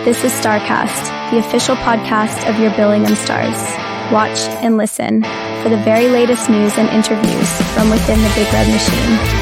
This is Starcast, the official podcast of your Billingham Stars. Watch and listen for the very latest news and interviews from within the Big Red Machine.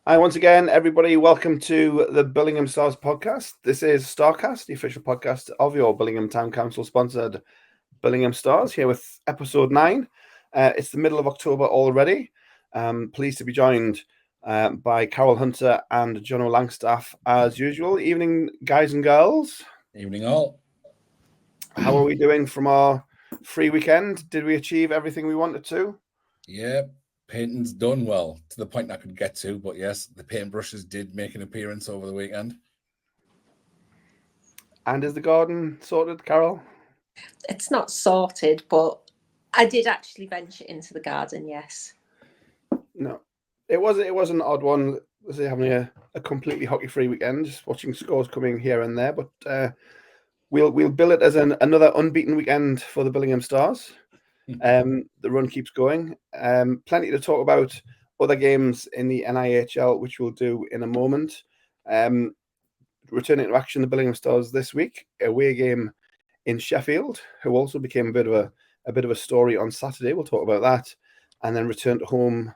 Hi, once again, everybody. Welcome to the Billingham Stars podcast. This is Starcast, the official podcast of your Billingham Town Council sponsored Billingham Stars, here with episode 9. It's the middle of October already. Pleased to be joined by Carol Hunter and Jono Langstaff as usual. Evening, guys and girls. Evening, all. How are we doing from our free weekend? Did we achieve everything we wanted to? Yeah. Painting's done well, to the point I could get to, but yes, the paintbrushes did make an appearance over the weekend. And is the garden sorted, Carol? It's not sorted, but I did actually venture into the garden, yes. No, it was an odd one. Was having a completely hockey-free weekend, just watching scores coming here and there, but we'll bill it as another unbeaten weekend for the Billingham Stars. The run keeps going. Plenty to talk about other games in the NIHL, which we'll do in a moment. Returning to action, the Billingham Stars this week, away game in Sheffield, who also became a bit of a story on Saturday. We'll talk about that, and then return to home,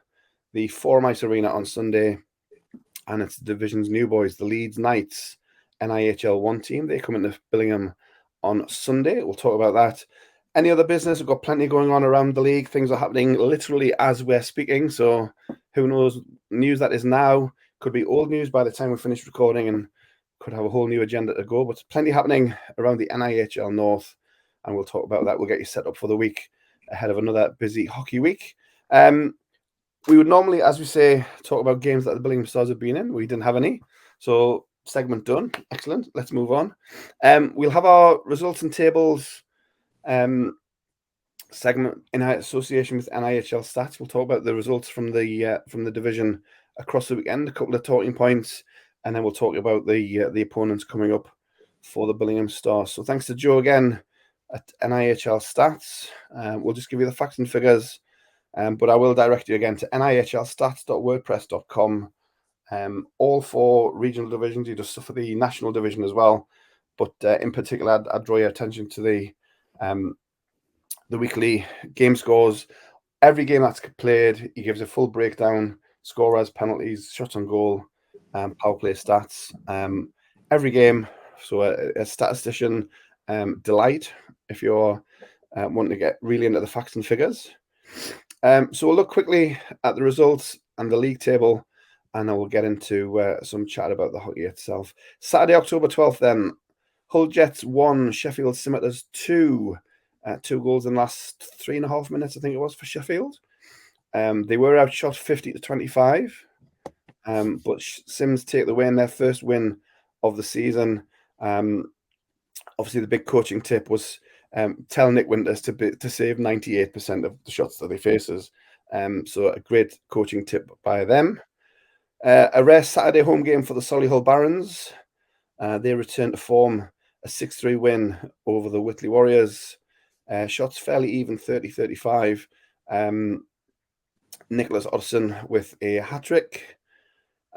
the Forum Ice Arena on Sunday, and it's the division's new boys, the Leeds Knights, NIHL 1 team. They come into Billingham on Sunday. We'll talk about that. Any other business? We've got plenty going on around the league. Things are happening literally as we're speaking. So who knows? News that is now could be old news by the time we finish recording and could have a whole new agenda to go. But plenty happening around the NIHL North. And we'll talk about that. We'll get you set up for the week ahead of another busy hockey week. We would normally, as we say, talk about games that the Billingham Stars have been in. We didn't have any. So segment done. Excellent. Let's move on. We'll have our results and tables segment in association with NIHL stats. We'll talk about the results from the division across the weekend, a couple of talking points, and then we'll talk about the opponents coming up for the Billingham Stars. So thanks to Joe again at NIHL stats. We'll just give you the facts and figures, but I will direct you again to nihlstats.wordpress.com. All 4 regional divisions. You just suffer the national division as well, but in particular, I'd draw your attention to the weekly game scores. Every game that's played, he gives a full breakdown: scorers, penalties, shots on goal, power play stats. Every game, so a statistician delight if you're wanting to get really into the facts and figures. So we'll look quickly at the results and the league table, and then we'll get into some chat about the hockey itself. Saturday, October 12th, then. Hull Jets 1, Sheffield Scimitars 2. 2 goals in the last 3.5 minutes, I think it was, for Sheffield. They were outshot 50-25, but Sims take the win, their first win of the season. Obviously, the big coaching tip was tell Nick Winters to save 98% of the shots that he faces. So a great coaching tip by them. A rare Saturday home game for the Solihull Barons. They return to form, a 6-3 win over the Whitley Warriors. Shots fairly even, 30-35. Nicholas Odson with a hat-trick.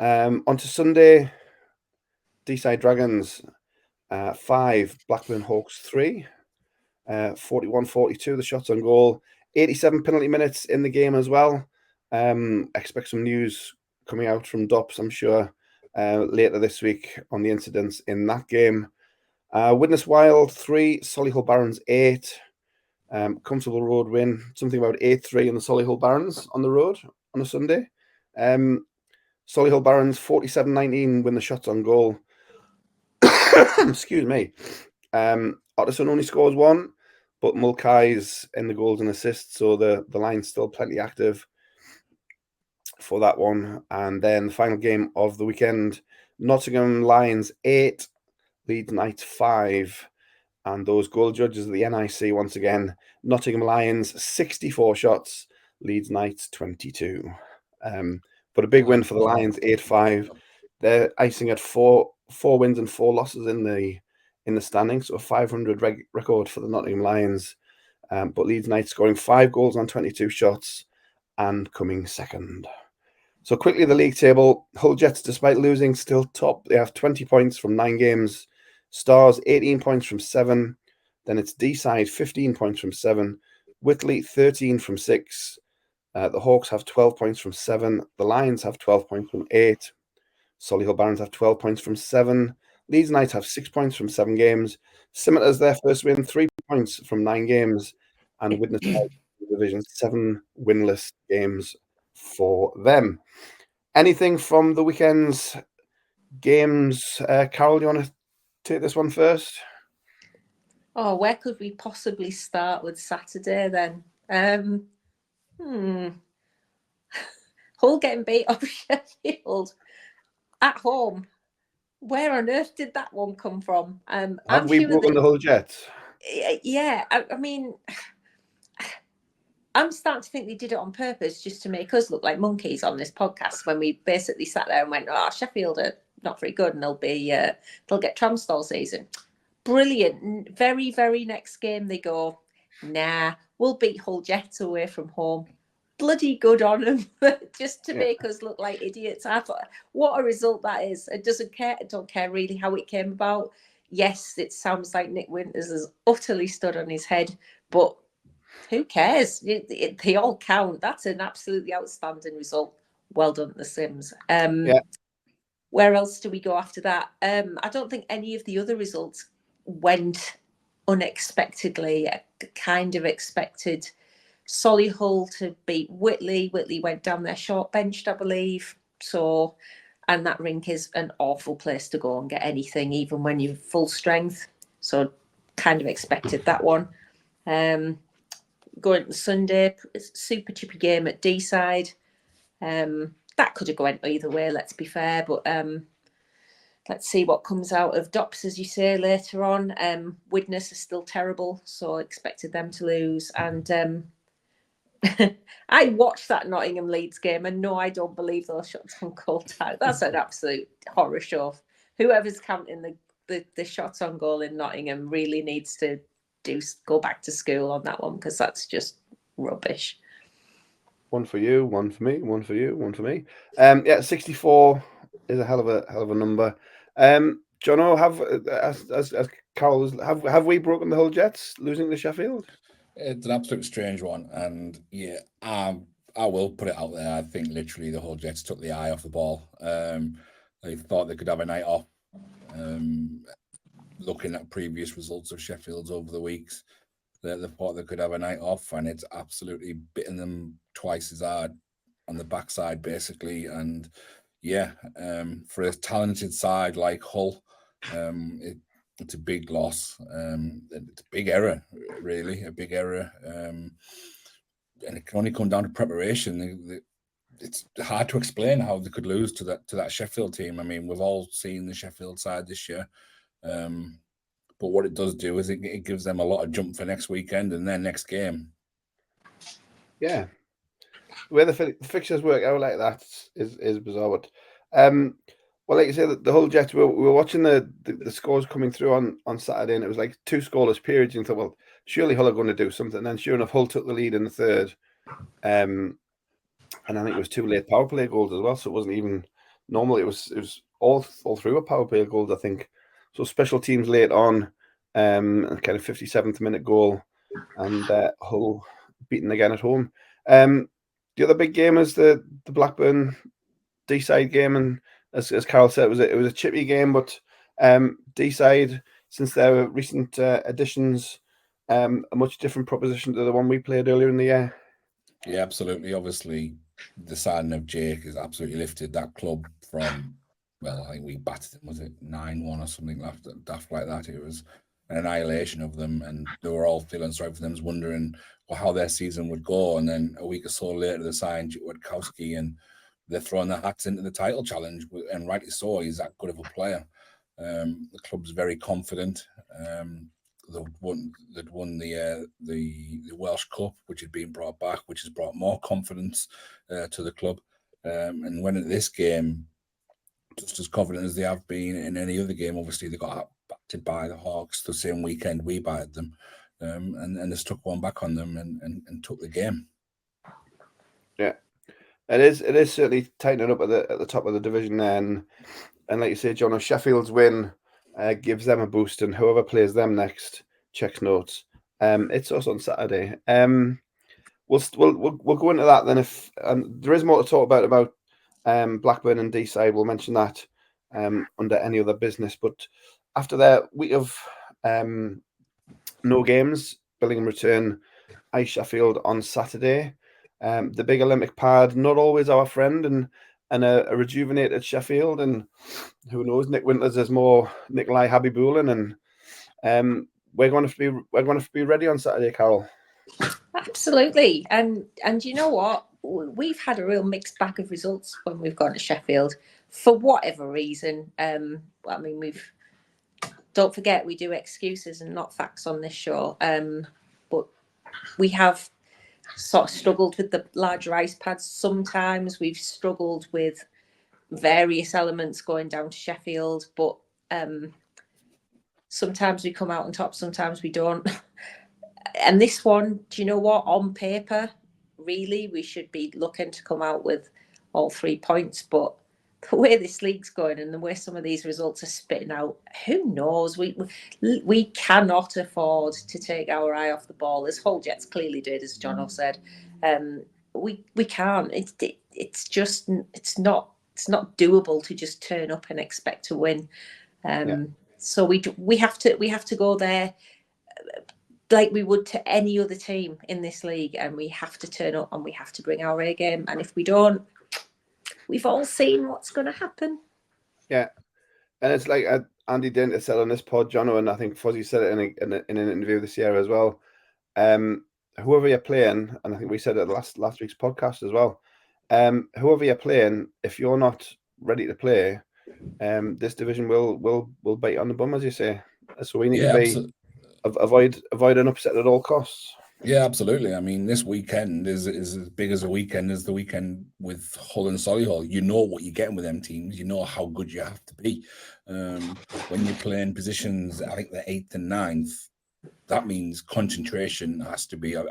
On to Sunday, Deeside Dragons 5, Blackburn Hawks 3. 41-42, the shots on goal. 87 penalty minutes in the game as well. Expect some news coming out from DOPS, I'm sure, later this week on the incidents in that game. Widnes Wild 3, Solihull Barons 8. Comfortable road win. Something about 8-3 in the Solihull Barons on the road on a Sunday. Solihull Barons 47-19 win the shots on goal. Excuse me. Otterson only scores 1, but Mulcahy's in the goals and assists, so the line's still plenty active for that one. And then the final game of the weekend, Nottingham Lions 8, Leeds Knights 5. And those goal judges of the NIC once again, Nottingham Lions 64 shots, Leeds Knights 22. But a big win for the Lions, 8-5. They're icing at four wins and 4 losses in the standings, so a 500 record for the Nottingham Lions. But Leeds United scoring 5 goals on 22 shots and coming second. So quickly, the league table. Hull Jets, despite losing, still top. They have 20 points from 9 games. Stars, 18 points from 7. Then it's D-side, 15 points from 7. Whitley, 13 from 6. The Hawks have 12 points from 7. The Lions have 12 points from 8. Solihull Barons have 12 points from 7. Leeds United have 6 points from 7 games. Scimitars their first win, 3 points from 9 games. And Widnes Division, 7 winless games for them. Anything from the weekend's games? Carol, do you want to take this one first? Oh, where could we possibly start with Saturday then? Hull getting beat up Sheffield at home. Where on earth did that one come from? Have we broken the Hull Jets? Yeah, I mean, I'm starting to think they did it on purpose just to make us look like monkeys on this podcast when we basically sat there and went, oh, Sheffield are not very good and they'll get trounced all season. Brilliant. Very, very next game they go, nah, we'll beat Hull Jets away from home. Bloody good on them, just to make us look like idiots. I thought, what a result that is. I don't care really how it came about. Yes, it sounds like Nick Winters has utterly stood on his head, but who cares? They all count. That's an absolutely outstanding result. Well done, the Sims. Where else do we go after that? I don't think any of the other results went unexpectedly. I kind of expected Solihull to beat Whitley. Whitley went down their short benched, I believe. So, and that rink is an awful place to go and get anything, even when you're full strength. So, kind of expected that one. Going to Sunday, super chippy game at D-side. That could have gone either way, let's be fair. But let's see what comes out of Dops, as you say, later on. Widnes is still terrible, so I expected them to lose. And I watched that Nottingham Leeds game, and no, I don't believe those shots on goal. That's an absolute horror show. Whoever's counting the shots on goal in Nottingham really needs to go back to school on that one, because that's just rubbish. One for you, one for me, one for you, one for me. 64 is a hell of a number. Jono, as Carol was, have we broken the Hull Jets losing to Sheffield? It's an absolute strange one, and yeah, I will put it out there. I think literally the Hull Jets took the eye off the ball. They thought they could have a night off. Looking at previous results of Sheffield's over the weeks, they thought they could have a night off, and it's absolutely bitten them twice as hard on the backside, basically. And yeah, for a talented side like Hull, it's a big loss. It's a big error, really, a big error. And it can only come down to preparation. It's hard to explain how they could lose to that Sheffield team. I mean, we've all seen the Sheffield side this year. But what it does do is it gives them a lot of jump for next weekend and their next game. Yeah. Where the fixtures work out like that is bizarre. But, well, like you said, the Hull Jets, we were watching the scores coming through on Saturday, and it was like 2 scoreless periods. And you thought, well, surely Hull are going to do something. And then sure enough, Hull took the lead in the third. And I think it was 2 late power play goals as well. So it wasn't even normal. It was all through a power play goals, I think. So special teams late on, kind of 57th minute goal, and Hull beaten again at home. The other big game is the Blackburn D-side game, and as Carol said, it was a chippy game, but D-side, since their recent additions, a much different proposition to the one we played earlier in the year. Yeah, absolutely. Obviously, the signing of Jake has absolutely lifted that club from, well, I think we battered them, was it 9-1 or something daft like that? It was an annihilation of them, and they were all feeling sorry for them, wondering how their season would go. And then a week or so later, they signed Witkowski, and they're throwing their hats into the title challenge, and rightly so. He's that good of a player. The club's very confident. They'd won the Welsh Cup, which had been brought back, which has brought more confidence to the club. And when at this game, just as confident as they have been in any other game. Obviously, they got battered by the Hawks the same weekend we battered them, and they stuck one back on them and took the game. Yeah, it is certainly tightening up at the top of the division, and like you say, John, Sheffield's win gives them a boost, and whoever plays them next checks notes. It's us on Saturday. We'll go into that then. If there is more to talk about Blackburn and Deeside, we'll mention that under any other business. But after their week of no games, Billingham return Ice Sheffield on Saturday. The big Olympic pad, not always our friend, and a rejuvenated Sheffield, and who knows, Nick Winters is more Nikolai Habibulin, and we're going to be ready on Saturday, Carol. Absolutely, and you know what? We've had a real mixed bag of results when we've gone to Sheffield for whatever reason. I mean, don't forget we do excuses and not facts on this show. But we have sort of struggled with the larger ice pads. Sometimes we've struggled with various elements going down to Sheffield, but sometimes we come out on top, sometimes we don't. And this one, do you know what? On paper, really, we should be looking to come out with all 3 points. But the way this league's going and the way some of these results are spitting out, who knows? We cannot afford to take our eye off the ball, as Hull Jets clearly did, as John said. We can't. It's not doable to just turn up and expect to win. So we have to go there like we would to any other team in this league, and we have to turn up and we have to bring our A game. And if we don't, we've all seen what's going to happen. Yeah, and it's like Andy Dinter said on this pod, Jono, and I think Fuzzy said it in an interview this year as well. Whoever you're playing, and I think we said it last week's podcast as well. Whoever you're playing, if you're not ready to play, this division will bite on the bum, as you say. So we need to be avoid an upset at all costs. Yeah, absolutely. I mean, this weekend is as big as a weekend as the weekend with Hull and Solihull. You know what you're getting with them teams. You know how good you have to be. When you're playing positions, I think the 8th and 9th, that means concentration has to be of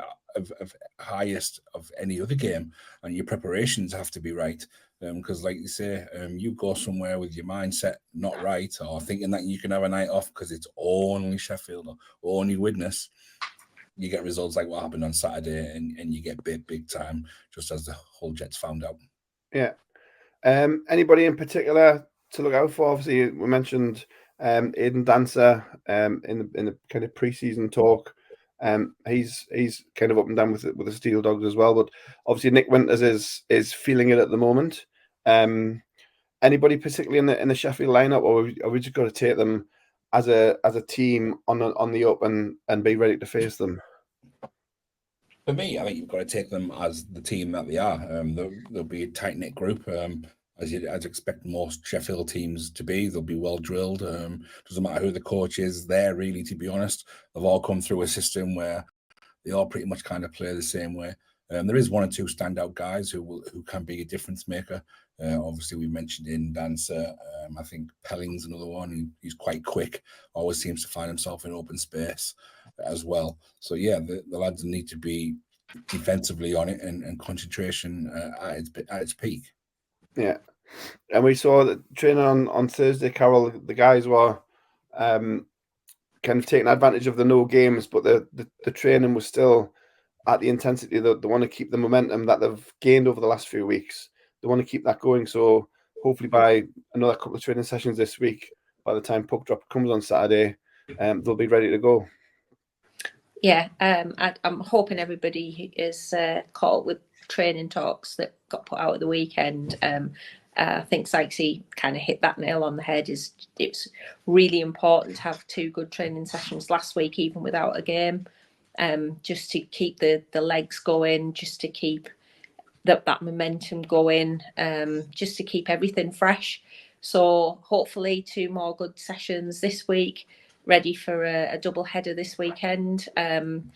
highest of any other game, and your preparations have to be right. Because, like you say, you go somewhere with your mindset not right, or thinking that you can have a night off because it's only Sheffield or only Widnes. You get results like what happened on Saturday, and you get big time, just as the Hull Jets found out. Yeah. Anybody in particular to look out for? Obviously, we mentioned Aidan Dancer in the kind of pre-season talk. He's kind of up and down with the Steel Dogs as well. But obviously, Nick Winters is feeling it at the moment. Anybody particularly in the Sheffield lineup, or are we just got to take them as a team on the up and be ready to face them? For me, I think you've got to take them as the team that they are. They'll be a tight-knit group, as you'd expect most Sheffield teams to be. They'll be well drilled. Doesn't matter who the coach is there, really, to be honest. They've all come through a system where they all pretty much kind of play the same way. There is one or two standout guys who can be a difference maker. Obviously, we mentioned in Dancer. I think Pelling's another one. He's quite quick. Always seems to find himself in open space as well. So yeah, the lads need to be defensively on it and concentration at its peak. Yeah, and we saw that training on Thursday, Carol. The guys were kind of taking advantage of the no games, but the training was still at the intensity that they want to keep the momentum that they've gained over the last few weeks. They want to keep that going. So hopefully by another couple of training sessions this week, by the time puck drop comes on Saturday, they'll be ready to go. Yeah, I'm hoping everybody is caught up with training talks that got put out at the weekend. I think Sykesy kind of hit that nail on the head. It's really important to have 2 good training sessions last week, even without a game, just to keep the legs going, just to keep that momentum going, just to keep everything fresh. So hopefully 2 more good sessions this week, ready for a double header this weekend. And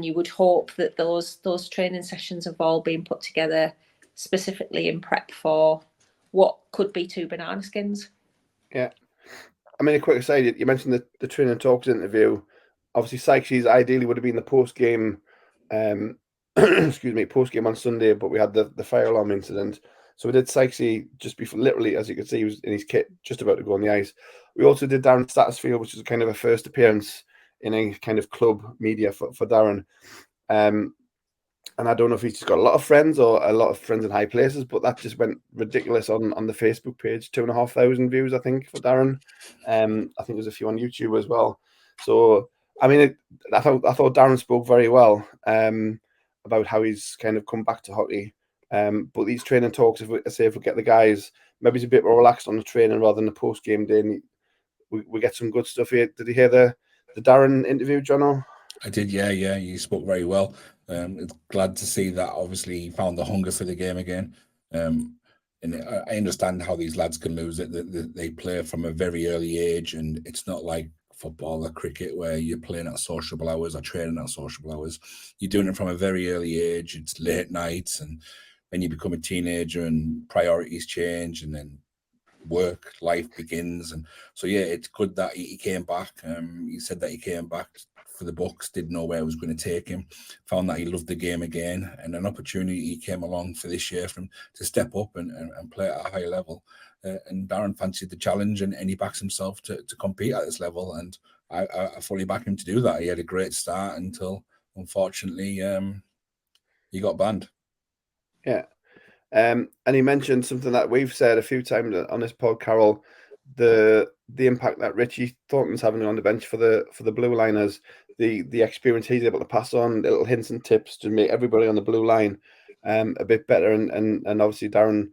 you would hope that those training sessions have all been put together specifically in prep for what could be two banana skins. Yeah. I mean, a quick aside, you mentioned the Training Talks interview. Obviously, Sykes ideally would have been the post-game, excuse me, post-game on Sunday, but we had the fire alarm incident. So we did Sykesy just before, literally, as you can see, he was in his kit, just about to go on the ice. We also did Darren Statusfield, which is kind of a first appearance in a kind of club media for Darren. And I don't know if he's got a lot of friends or a lot of friends in high places, but that just went ridiculous on the Facebook page. 2,500 views, I think, for Darren. I think there's a few on YouTube as well. So, I mean, I thought Darren spoke very well about how he's kind of come back to hockey. But these training talks, if we get the guys, maybe he's a bit more relaxed on the training rather than the post game day. And we get some good stuff here. Did you hear the Darren interview, Jono? I did, yeah. You spoke very well. Glad to see that. Obviously, he found the hunger for the game again. And I understand how these lads can lose it. They play from a very early age, and it's not like football or cricket where you're playing at sociable hours or training at sociable hours. You're doing it from a very early age. It's late nights, and when you become a teenager and priorities change, and then work life begins. And so, yeah, it's good that he came back. He said that he came back for the Bucks, didn't know where it was going to take him, found that he loved the game again, and an opportunity came along for this year for him to step up and play at a high level. And Darren fancied the challenge, and he backs himself to compete at this level, and I fully back him to do that. He had a great start until, unfortunately, he got banned. Yeah. And he mentioned something that we've said a few times on this pod, Carol, the impact that Richie Thornton's having on the bench for the Blue Liners, the experience he's able to pass on, little hints and tips to make everybody on the blue line a bit better, and obviously Darren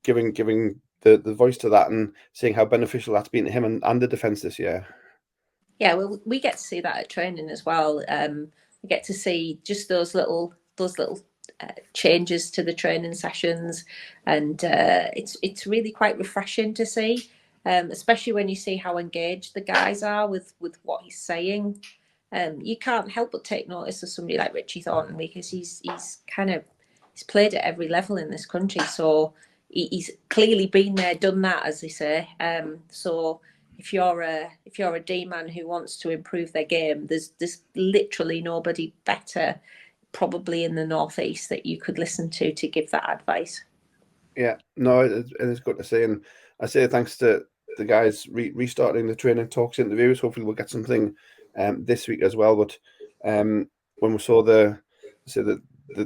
giving the voice to that and seeing how beneficial that's been to him and the defence this year. Yeah, well, we get to see that at training as well. We get to see just those little changes to the training sessions, and it's really quite refreshing to see, especially when you see how engaged the guys are with what he's saying. You can't help but take notice of somebody like Richie Thornton, because he's played at every level in this country, so he's clearly been there, done that, as they say. So if you're a D-man who wants to improve their game, there's literally nobody better probably in the Northeast that you could listen to give that advice. Yeah, no, it is good to see, and I say thanks to the guys restarting the Training Talks interviews. Hopefully we'll get something this week as well. But when we saw the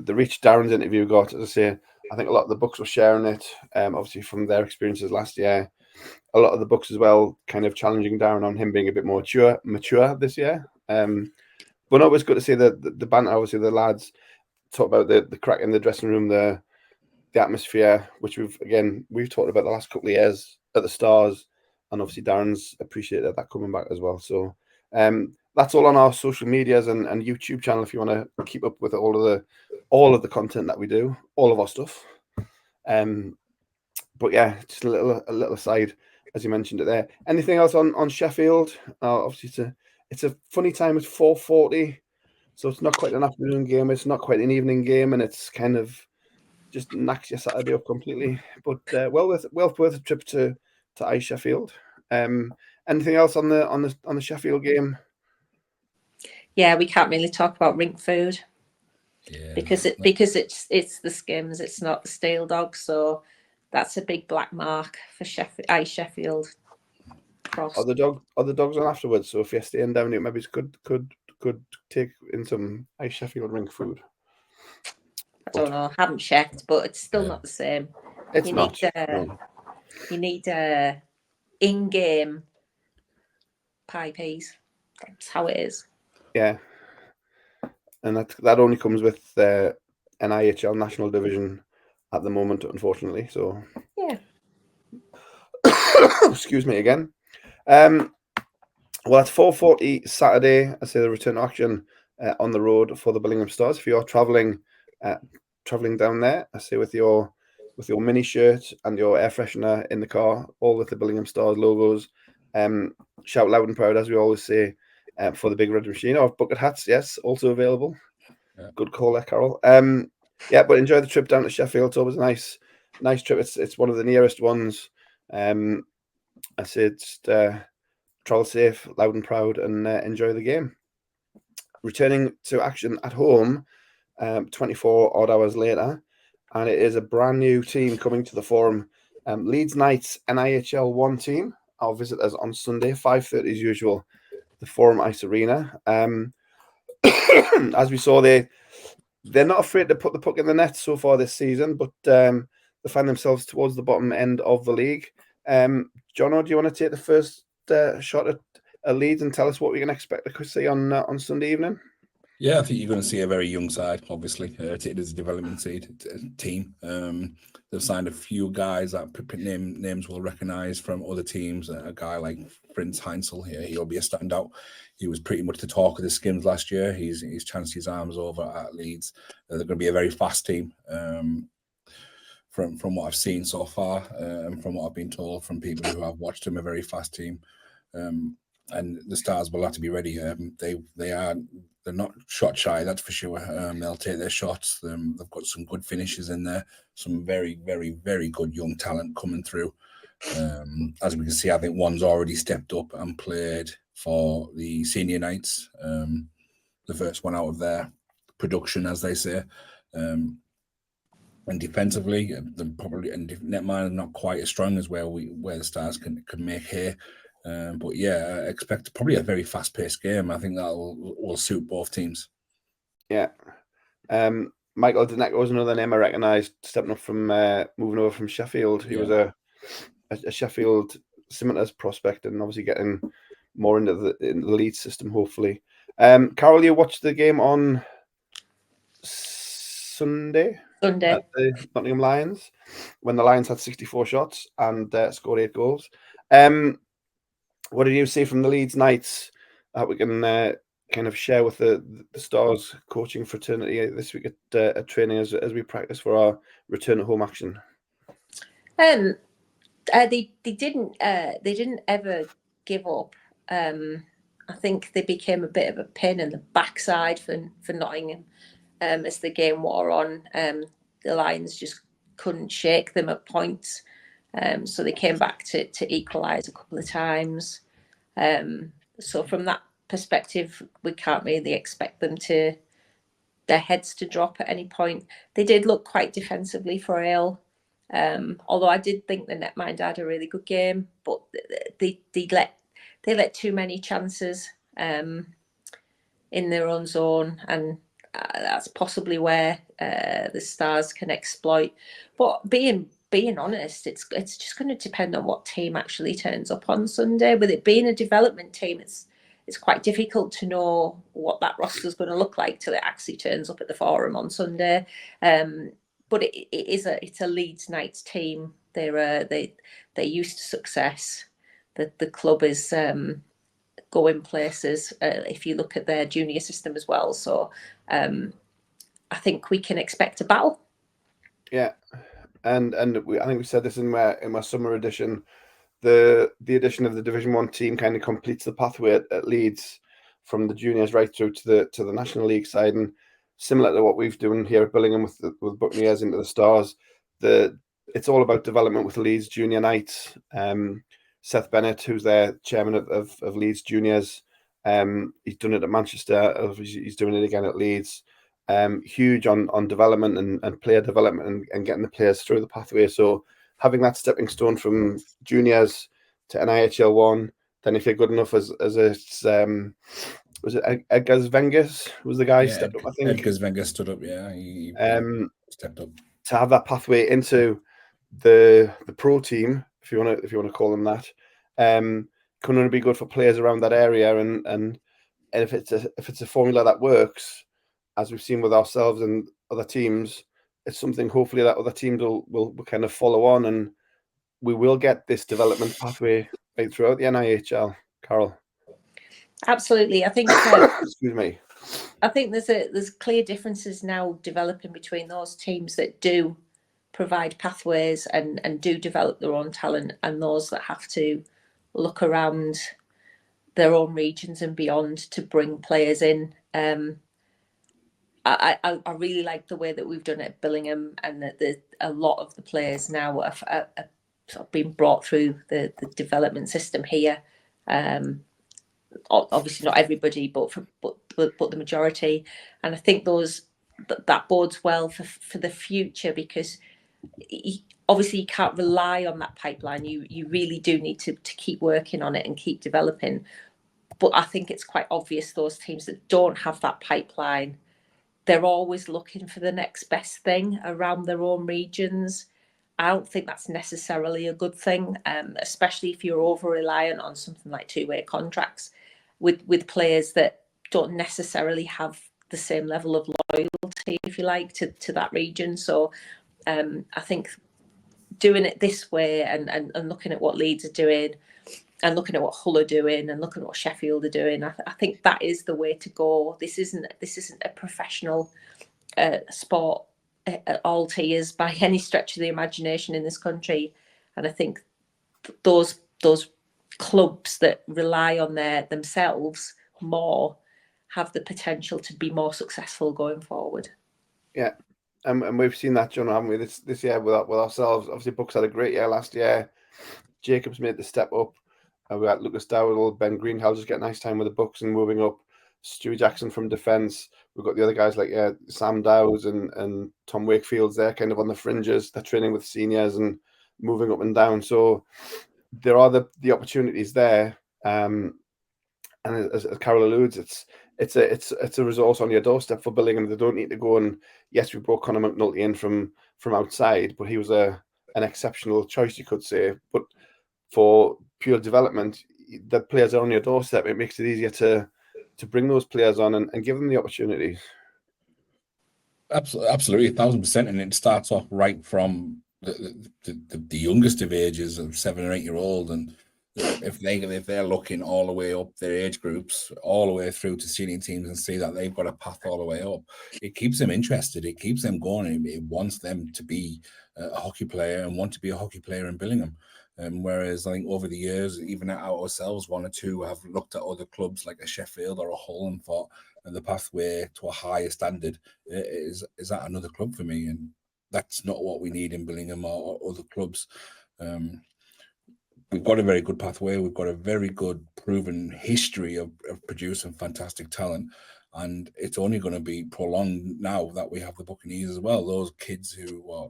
reach Darren's interview got, as I say, I think a lot of the books were sharing it, obviously from their experiences last year. A lot of the books as well kind of challenging Darren on him being a bit more mature this year. But no, it was good to see the banter. Obviously, the lads talk about the crack in the dressing room, the atmosphere, which we've talked about the last couple of years at the Stars, and obviously Darren's appreciated that coming back as well. So that's all on our social medias and YouTube channel if you want to keep up with all of the content that we do, all of our stuff. But yeah, just a little aside, as you mentioned it there. Anything else on Sheffield? Obviously, it's a funny time. It's 4:40, so it's not quite an afternoon game. It's not quite an evening game, and it's kind of just knacks your Saturday up completely. But well worth a trip to Ice Sheffield. Anything else on the Sheffield game? Yeah, we can't really talk about rink food. Yeah, because it's the Skims, it's not the stale dog, so that's a big black mark for Ice Sheffield. Are the dogs on afterwards? So if you're staying down here, maybe could take in some Ice Sheffield rink food. I don't know. I haven't checked, but it's still not the same. It's not. You need in-game pie peas. That's how it is. Yeah, and that only comes with the NIHL National Division at the moment, unfortunately. So yeah. Excuse me again. Well, it's 4:40 Saturday. I say the return to action on the road for the Billingham Stars. If you're traveling down there, I say with your mini shirt and your air freshener in the car, all with the Billingham Stars logos. Shout loud and proud, as we always say, for the Big Red Machine. Or bucket hats, yes, also available. Yeah. Good call there, Carol. Yeah, but enjoy the trip down to Sheffield. It's always nice nice trip. It's one of the nearest ones. I say just travel safe, loud and proud, and enjoy the game. Returning to action at home 24 odd hours later, and it is a brand new team coming to the Forum. Leeds Knights NIHL 1 team. Our visitors on Sunday, 5:30 as usual, the Forum Ice Arena. As we saw, they're not afraid to put the puck in the net so far this season, but they find themselves towards the bottom end of the league. Jono, do you want to take the first shot at Leeds and tell us what we can expect to see on Sunday evening? Yeah, I think you're going to see a very young side, obviously. It is a development team. They've signed a few guys that names will recognise from other teams. A guy like Prince Heinzel here, he'll be a standout. He was pretty much the talk of the Skims last year. He's chanced his arms over at Leeds. They're going to be a very fast team. From what I've seen so far, and from what I've been told from people who have watched them, a very fast team. And the Stars will have to be ready. They're not shot shy, that's for sure. They'll take their shots. They've got some good finishes in there. Some very, very, very good young talent coming through. As we can see, I think one's already stepped up and played for the senior nights. The first one out of their production, as they say. And defensively, netminder not quite as strong as where the Stars can make here. But yeah, I expect probably a very fast-paced game. I think that will suit both teams. Yeah. Michael Denecko was another name I recognised, stepping up from moving over from Sheffield. He was a Sheffield Scimitars prospect, and obviously getting more into the Leeds system, hopefully. Carol, you watched the game on Sunday at the Nottingham Lions, when the Lions had 64 shots and scored 8 goals. What did you see from the Leeds Knights that we can kind of share with the Stars coaching fraternity this week at training as we practice for our return to home action? They didn't ever give up. I think they became a bit of a pain in the backside for Nottingham as the game wore on. The Lions just couldn't shake them at points. So they came back to equalise a couple of times. So from that perspective, we can't really expect them their heads to drop at any point. They did look quite defensively for Ale. Although I did think the netminder had a really good game, but they let too many chances in their own zone, and that's possibly where the Stars can exploit. But being honest, it's just going to depend on what team actually turns up on Sunday. With it being a development team, it's quite difficult to know what that roster is going to look like till it actually turns up at the Forum on Sunday. But it's a Leeds Knights team. They're used to success. The club is going places. If you look at their junior system as well, so I think we can expect a battle. Yeah. And I think we said this in my summer edition. The addition of the Division 1 team kind of completes the pathway at Leeds from the juniors right through to the National League side, and similar to what we've done here at Billingham with Buccaneers into the Stars. It's all about development with Leeds Junior Knights. Seth Bennett, who's their chairman of Leeds Juniors, he's done it at Manchester. He's doing it again at Leeds. Huge on development and player development and getting the players through the pathway. So having that stepping stone from juniors to NIHL 1, then if you're good enough as it's was it Edgar Vengas was the guy who stepped up, I think. Edgar Vengas stood up, yeah. He stepped up. To have that pathway into the pro team, if you want to call them that, can only be good for players around that area, and if it's a formula that works, as we've seen with ourselves and other teams, it's something hopefully that other teams will kind of follow on, and we will get this development pathway right throughout the NIHL. Carol. Absolutely, I think. Excuse me. I think there's clear differences now developing between those teams that do provide pathways and do develop their own talent, and those that have to look around their own regions and beyond to bring players in. I really like the way that we've done it at Billingham, and that a lot of the players now are sort of being brought through the development system here. Obviously not everybody, but the majority, and I think that bodes well for the future, because obviously you can't rely on that pipeline. You really do need to keep working on it and keep developing. But I think it's quite obvious those teams that don't have that pipeline, they're always looking for the next best thing around their own regions. I don't think that's necessarily a good thing, especially if you're over reliant on something like two-way contracts with players that don't necessarily have the same level of loyalty, if you like, to that region. So I think doing it this way, and looking at what Leeds are doing, and looking at what Hull are doing, and looking at what Sheffield are doing, I think that is the way to go. This isn't a professional sport at all tiers by any stretch of the imagination in this country, and I think those clubs that rely on themselves more have the potential to be more successful going forward. Yeah, and we've seen that, John, haven't we? This year with ourselves. Obviously, Bucks had a great year last year. Jacobs made the step up. We had Lucas Dowdle, Ben Greenhill just get a nice time with the Bucks and moving up. Stewie Jackson from defence. We've got the other guys like Sam Dowes and Tom Wakefield's there kind of on the fringes. They're training with seniors and moving up and down. So there are the opportunities there. And as Carol alludes, it's a resource on your doorstep for Billingham. They don't need to go and, yes, we brought Conor McNulty in from outside, but he was an exceptional choice, you could say. But for pure development, the players are on your doorstep. It makes it easier to bring those players on and give them the opportunities. Absolutely, 1,000%, and it starts off right from the youngest of ages of 7 or 8 year old, and if they're looking all the way up their age groups, all the way through to senior teams, and see that they've got a path all the way up, it keeps them interested. It keeps them going. It wants them to be a hockey player and want to be a hockey player in Billingham. Whereas I think over the years, even ourselves, one or two have looked at other clubs like a Sheffield or a Hull and thought, the pathway to a higher standard is that another club for me, and that's not what we need in Billingham or other clubs. We've got a very good pathway. We've got a very good proven history of producing fantastic talent, and it's only going to be prolonged now that we have the Buccaneers as well. Those kids who are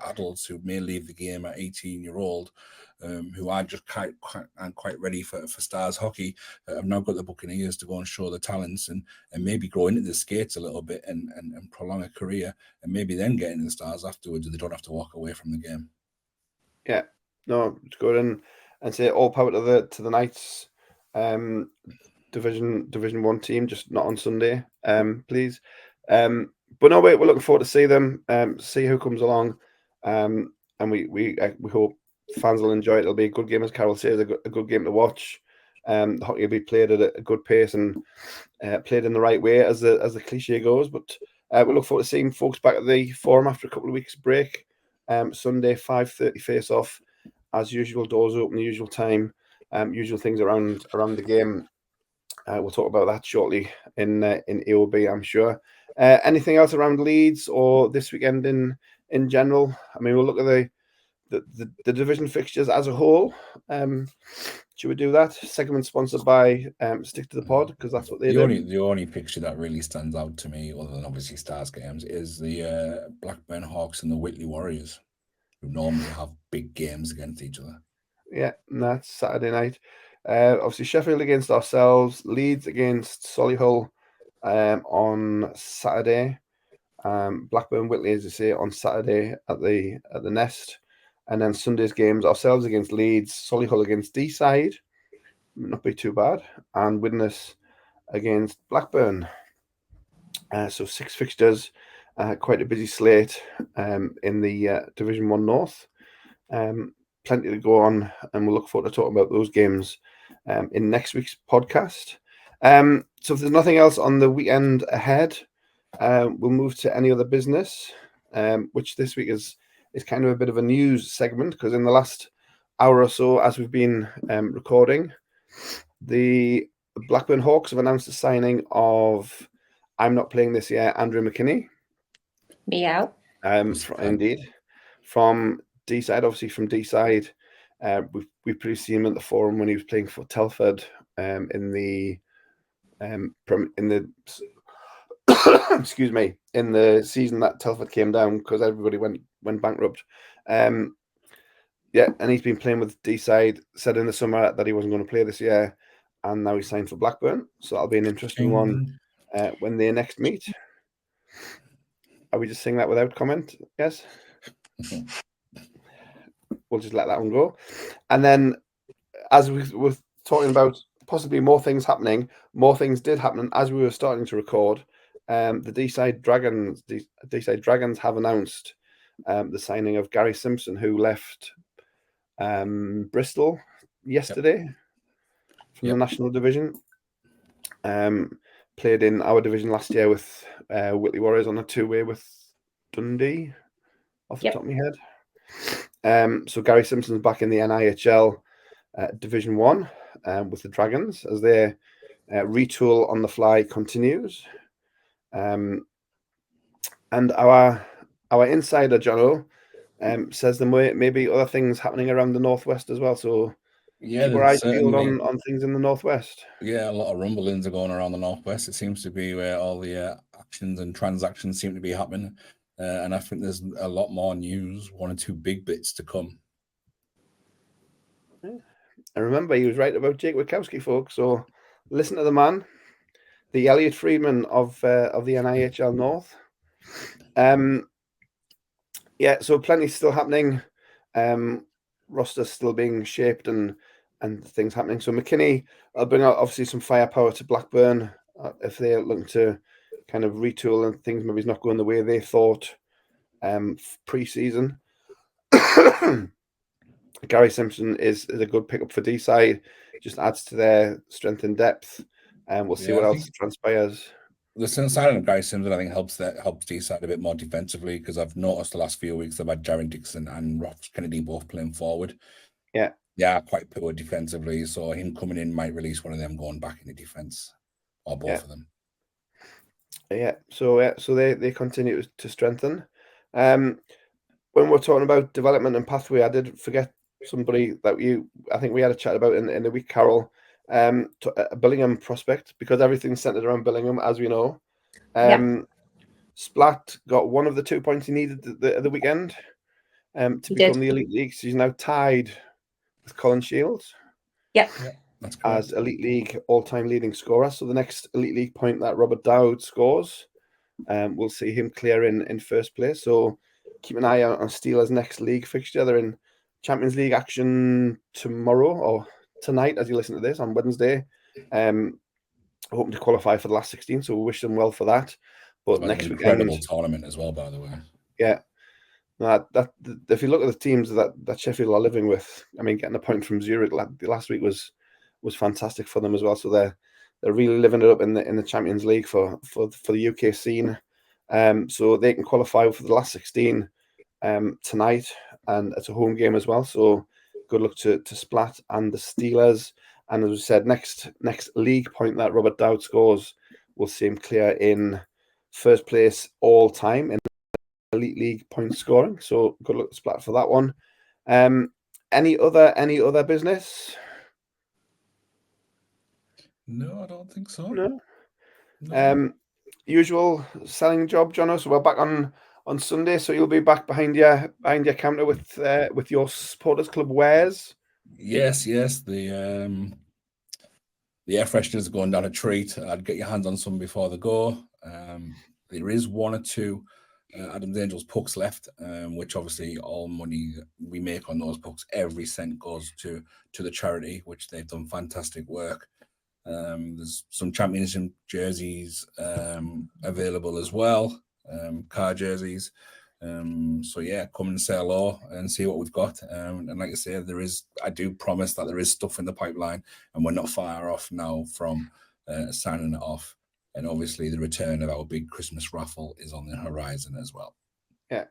adults who may leave the game at 18-year-old, who aren't just quite ready for Stars hockey, have now got the Buccaneers to go and show the talents and maybe grow into the skates a little bit and prolong a career, and maybe then get into the Stars afterwards. They don't have to walk away from the game. Yeah, no, it's good, and say all power to the Knights Division 1 team, just not on Sunday, please. But no, we're looking forward to see them, see who comes along, and we hope fans will enjoy it. It'll be a good game, as Carol says, a good game to watch. The hockey will be played at a good pace and played in the right way, as the cliche goes. But we look forward to seeing folks back at the Forum after a couple of weeks break. Sunday 5:30 face off, as usual. Doors open the usual time. Usual things around the game. We'll talk about that shortly in AOB, I'm sure. Anything else around Leeds or this weekend in general? I mean, we'll look at the division fixtures as a whole. Should we do that? Segment sponsored by Stick to the Pod, because that's what they do. The only fixture that really stands out to me, other than obviously Stars games, is the Blackburn Hawks and the Whitley Warriors, who normally have big games against each other. Yeah, and that's Saturday night. Obviously, Sheffield against ourselves, Leeds against Solihull on Saturday. Blackburn Whitley, as I say, on Saturday at the Nest, and then Sunday's games: ourselves against Leeds, Solihull against Deeside, not be too bad, and Widnes against Blackburn. So 6 fixtures, quite a busy slate in the Division 1 North. Plenty to go on, and we'll look forward to talking about those games in next week's podcast. So if there's nothing else on the weekend ahead, we'll move to any other business, which this week is kind of a bit of a news segment, because in the last hour or so, as we've been recording, the Blackburn Hawks have announced the signing of I'm not playing this year, Andrew McKinney. Meow. Indeed. From D-side, obviously from D-side. We previously seen him at the Forum when he was playing for Telford in the excuse me, in the season that Telford came down because everybody went bankrupt. Yeah, and he's been playing with D-side. Said in the summer that he wasn't going to play this year, and now he's signed for Blackburn. So that'll be an interesting one when they next meet. Are we just saying that without comment? Yes. We'll just let that one go. And then, as we were talking about possibly more things happening, more things did happen. And as we were starting to record, the D-side Dragons have announced the signing of Gary Simpson, who left Bristol yesterday from the National Division. Played in our division last year with Whitley Warriors on a two-way with Dundee, off the top of my head. So Gary Simpson's back in the NIHL Division 1 with the Dragons as their retool on the fly continues. And our insider, Jono, says there may be other things happening around the Northwest as well. So keep our eyes peeled on things in the Northwest. Yeah, a lot of rumblings are going around the Northwest. It seems to be where all the actions and transactions seem to be happening. And I think there's a lot more news, 1 or 2 big bits to come. And remember, he was right about Jake Witkowski, folks. So listen to the man, the Elliot Friedman of the NIHL North. Yeah, so plenty still happening. Roster's still being shaped and things happening. So McKinney will bring out obviously some firepower to Blackburn if they're looking to kind of retool and things maybe not going the way they thought pre-season. Gary Simpson is a good pickup for D-side. Just adds to their strength and depth, and we'll see what else transpires. The signing of Gary Simpson, I think, helps D-side a bit more defensively because I've noticed the last few weeks they've had Jaron Dixon and Ross Kennedy both playing forward. Yeah, quite poor defensively. So him coming in might release one of them going back into defense, or both of them. Yeah, so they continue to strengthen. When we're talking about development and pathway, I did forget somebody that I think we had a chat about in the week, Carol. A Billingham prospect, because everything's centered around Billingham, as we know. Splat got one of the 2 points he needed the weekend to become the Elite League. So he's now tied with Colin Shields. Yeah, that's correct. As Elite League all-time leading scorer. So the next Elite League point that Robert Dowd scores, we'll see him clear in first place. So keep an eye out on Steelers' next league fixture. They're in Champions League action tomorrow or tonight, as you listen to this, on Wednesday. Hoping to qualify for the last 16, so we wish them well for that. But next weekend, incredible tournament as well, by the way. Yeah, that if you look at the teams that Sheffield are living with, I mean, getting a point from Zurich last week was fantastic for them as well. So they're really living it up in the Champions League for the UK scene. So they can qualify for the last 16 tonight, and it's a home game as well. So good luck to Splat and the Steelers. And as we said, next league point that Robert Dowd scores, we'll see him clear in first place all time in Elite League point scoring. So good luck to Splat for that one. Any other business? No, I don't think so. No. Usual selling job, Jono. So we're back on Sunday. So you'll be back behind your counter with your supporters club wares. Yes. The air fresheners are going down a treat. I'd get your hands on some before they go. There is 1 or 2 Adam's Angels pucks left, which obviously all money we make on those pucks, every cent goes to the charity, which they've done fantastic work. There's some championship jerseys available as well, car jerseys. So yeah, come and say hello and see what we've got. And like I say, I do promise that there is stuff in the pipeline, and we're not far off now from signing it off. And obviously the return of our big Christmas raffle is on the horizon as well. Yeah.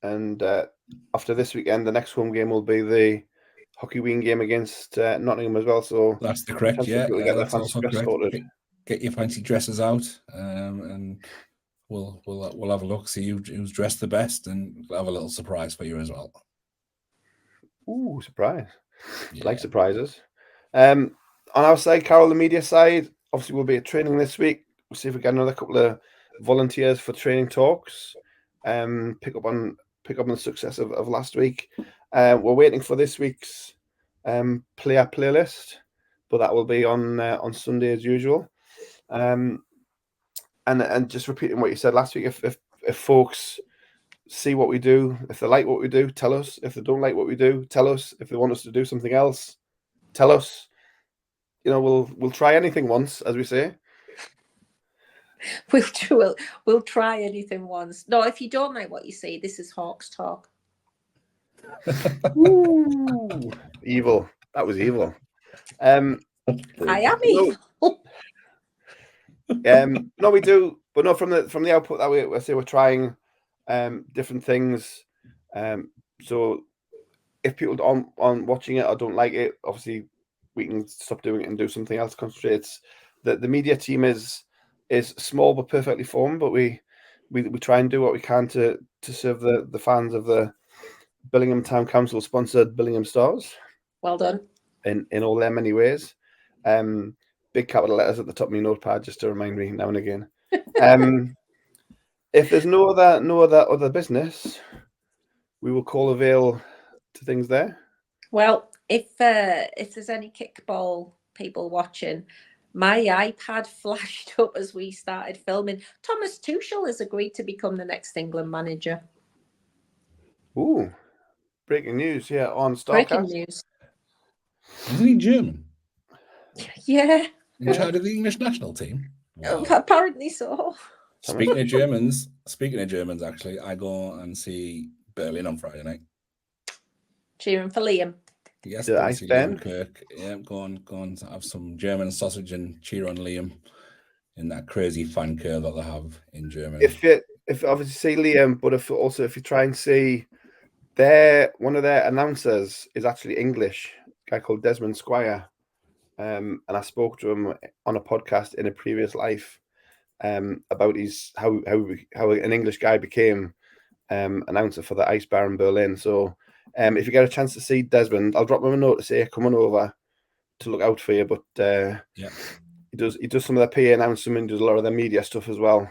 And after this weekend, the next home game will be the Hockey Ween game against Nottingham as well. So that's the correct, yeah. Get that's also correct. Sorted. get your fancy dresses out, and we'll have a look, see who's dressed the best, and we'll have a little surprise for you as well. Ooh, surprise! Yeah. Like surprises. On our side, Carol, the media side, obviously we'll be at training this week. We'll see if we get another couple of volunteers for training talks. Pick up on the success of last week. We're waiting for this week's player playlist, but that will be on Sunday as usual. And just repeating what you said last week, if folks see what we do, if they like what we do, tell us. If they don't like what we do, tell us. If they want us to do something else, tell us. You know, we'll try anything once, as we say. We'll try anything once. No, if you don't like what you see, this is Hawks talk. Ooh, evil. That was evil. I am evil. No, we do, but no, from the output that we say we're trying different things. So if people aren't watching it or don't like it, obviously we can stop doing it and do something else. Concentrate. The media team is small but perfectly formed, but we try and do what we can to serve the fans of the Billingham Town Council sponsored Billingham Stars. Well done. In all their many ways. Big capital letters at the top of my notepad just to remind me now and again. If there's no other business, we will call a veil to things there. Well, if there's any kickball people watching, my iPad flashed up as we started filming. Thomas Tuchel has agreed to become the next England manager. Ooh, breaking news here on Starcast. Breaking news. Isn't he German? Yeah. In charge of the English national team? Wow. Apparently so. Speaking of Germans, actually, I go and see Berlin on Friday night. Cheering for Liam. Yes, Liam Kirk. Yeah, go on, have some German sausage and cheer on Liam in that crazy fan curve that they have in Germany. If obviously see Liam, but if you try and see one of their announcers is actually English, a guy called Desmond Squire. And I spoke to him on a podcast in a previous life about how an English guy became announcer for the Ice Bar in Berlin. So if you get a chance to see Desmond, I'll drop him a note to say come on over to look out for you. But yeah, he does some of the PA announcement, does a lot of the media stuff as well.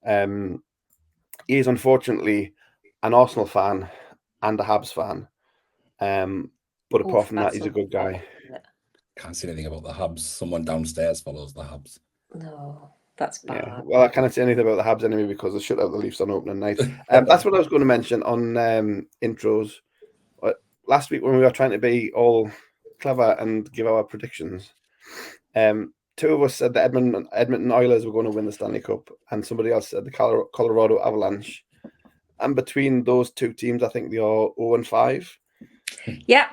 He is unfortunately an Arsenal fan and a Habs fan. But apart from that, he's a good guy. Can't say anything about the Habs. Someone downstairs follows the Habs. No, that's bad. Yeah. Well, I can't say anything about the Habs anyway because they shut out the Leafs on opening night. That's what I was going to mention on intros. Last week when we were trying to be all clever and give our predictions, two of us said the Edmonton Oilers were going to win the Stanley Cup, and somebody else said the Colorado Avalanche. And between those two teams, I think they are 0-5. Yeah.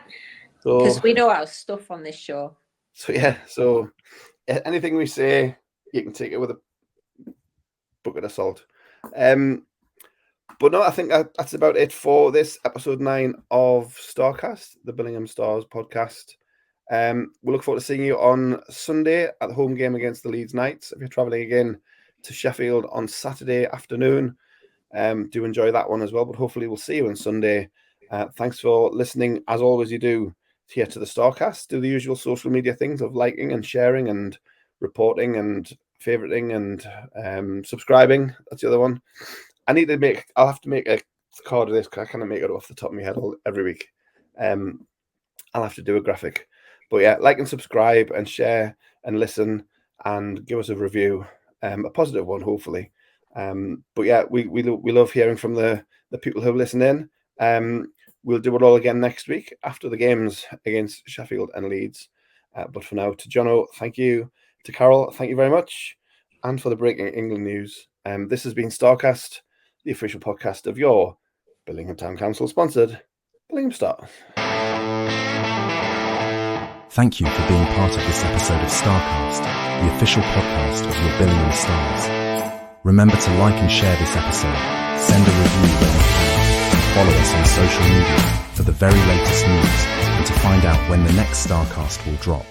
Because we know our stuff on this show. So anything we say, you can take it with a bucket of salt. But no, I think that's about it for this episode 9 of Starcast, the Billingham Stars podcast. We look forward to seeing you on Sunday at the home game against the Leeds Knights. If you're travelling again to Sheffield on Saturday afternoon, do enjoy that one as well. But hopefully we'll see you on Sunday. Thanks for listening, as always you do, here to the Starcast. Do the usual social media things of liking and sharing and reporting and favoriting and subscribing. That's the other one. I'll have to make a card of this because I cannot make it off the top of my head every week. I'll have to do a graphic. But yeah, like and subscribe and share and listen and give us a review, a positive one, hopefully. But yeah, we love hearing from the people who listen in. We'll do it all again next week after the games against Sheffield and Leeds. But for now, to Jono, thank you. To Carol, thank you very much. And for the breaking England news, this has been Starcast, the official podcast of your Billingham Town Council sponsored Billingham Stars. Thank you for being part of this episode of Starcast, the official podcast of your Billingham Stars. Remember to like and share this episode, send a review when you can, and follow us on social media for the very latest news and to find out when the next Starcast will drop.